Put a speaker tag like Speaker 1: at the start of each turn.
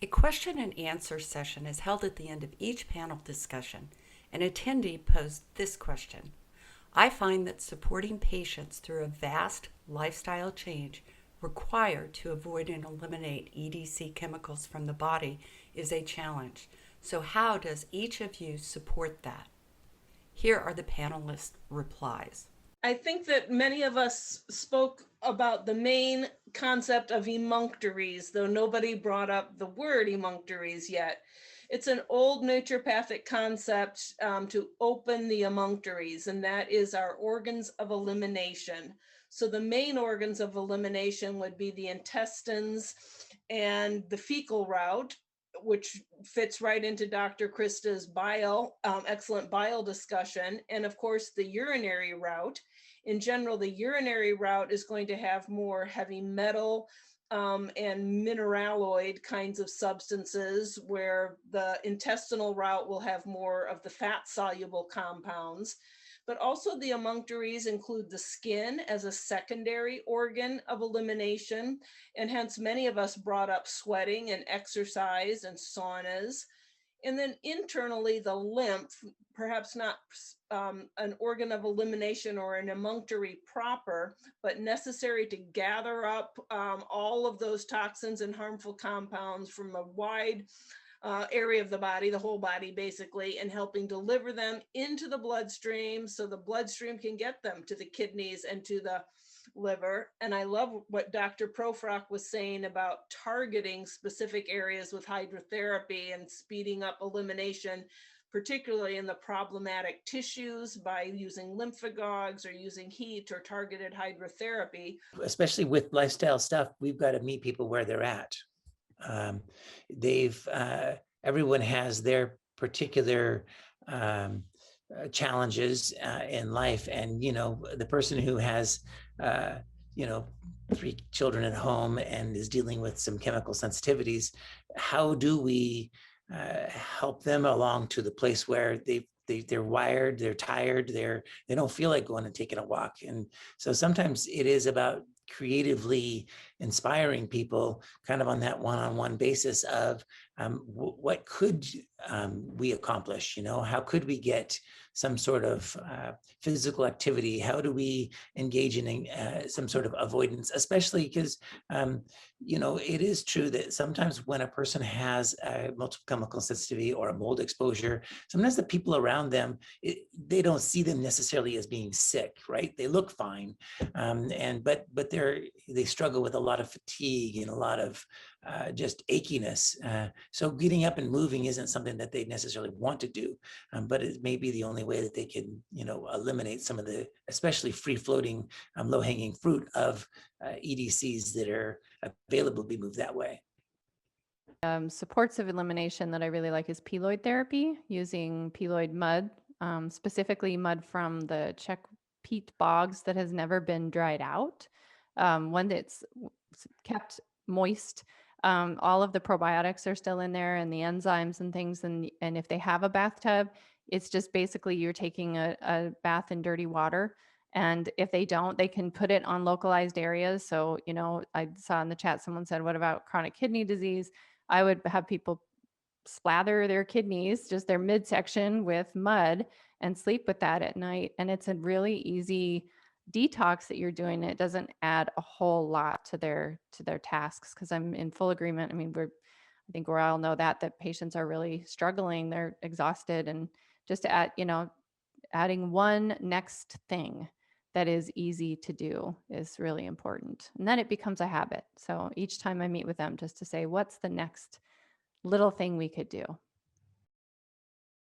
Speaker 1: A question and answer session is held at the end of each panel discussion. An attendee posed this question. I find that supporting patients through a vast lifestyle change required to avoid and eliminate EDC chemicals from the body is a challenge. So how does each of you support that? Here are the panelists' replies.
Speaker 2: I think that many of us spoke about the main concept of emunctories, though nobody brought up the word emunctories yet. It's an old naturopathic concept to open the emunctories, and that is our organs of elimination. So the main organs of elimination would be the intestines and the fecal route, which fits right into Dr. Crista's excellent bile discussion, and of course the urinary route. In general, the urinary route is going to have more heavy metal and mineraloid kinds of substances, where the intestinal route will have more of the fat soluble compounds. But also the emunctories include the skin as a secondary organ of elimination, and hence many of us brought up sweating and exercise and saunas. And then internally, the lymph, perhaps not an organ of elimination or an emunctory proper, but necessary to gather up all of those toxins and harmful compounds from a wide area of the body, the whole body basically, and helping deliver them into the bloodstream so the bloodstream can get them to the kidneys and to the liver. And I love what Dr. Proefrock was saying about targeting specific areas with hydrotherapy and speeding up elimination, particularly in the problematic tissues, by using lymphagogues or using heat or targeted hydrotherapy.
Speaker 3: Especially with lifestyle stuff, we've got to meet people where they're at. Everyone has their particular challenges in life, and the person who has 3 children at home and is dealing with some chemical sensitivities, how do we help them along to the place where they're wired, they're tired, they don't feel like going and taking a walk? And so sometimes it is about creatively inspiring people kind of on that one-on-one basis of what could we accomplish? How could we get some sort of physical activity? How do we engage in some sort of avoidance, especially because it is true that sometimes when a person has a multiple chemical sensitivity or a mold exposure, sometimes the people around them, they don't see them necessarily as being sick, right? They look fine, but they struggle with a lot of fatigue and a lot of just achiness. So getting up and moving isn't something that they necessarily want to do, but it may be the only way that they can, eliminate some of the, especially free-floating, low-hanging fruit of EDCs that are available to be moved that way.
Speaker 4: Supports of elimination that I really like is peloid therapy, using peloid mud, specifically mud from the Czech peat bogs that has never been dried out. One that's kept moist. All of the probiotics are still in there, and the enzymes and things. And if they have a bathtub, it's just basically you're taking a bath in dirty water. And if they don't, they can put it on localized areas. So, I saw in the chat, someone said, what about chronic kidney disease? I would have people splather their kidneys, just their midsection, with mud and sleep with that at night. And it's a really easy detox that you're doing. It doesn't add a whole lot to their tasks, because I'm in full agreement. I mean, I think we all know that patients are really struggling. They're exhausted, and just to add, adding one next thing that is easy to do is really important. And then it becomes a habit. So each time I meet with them, just to say, what's the next little thing we could do?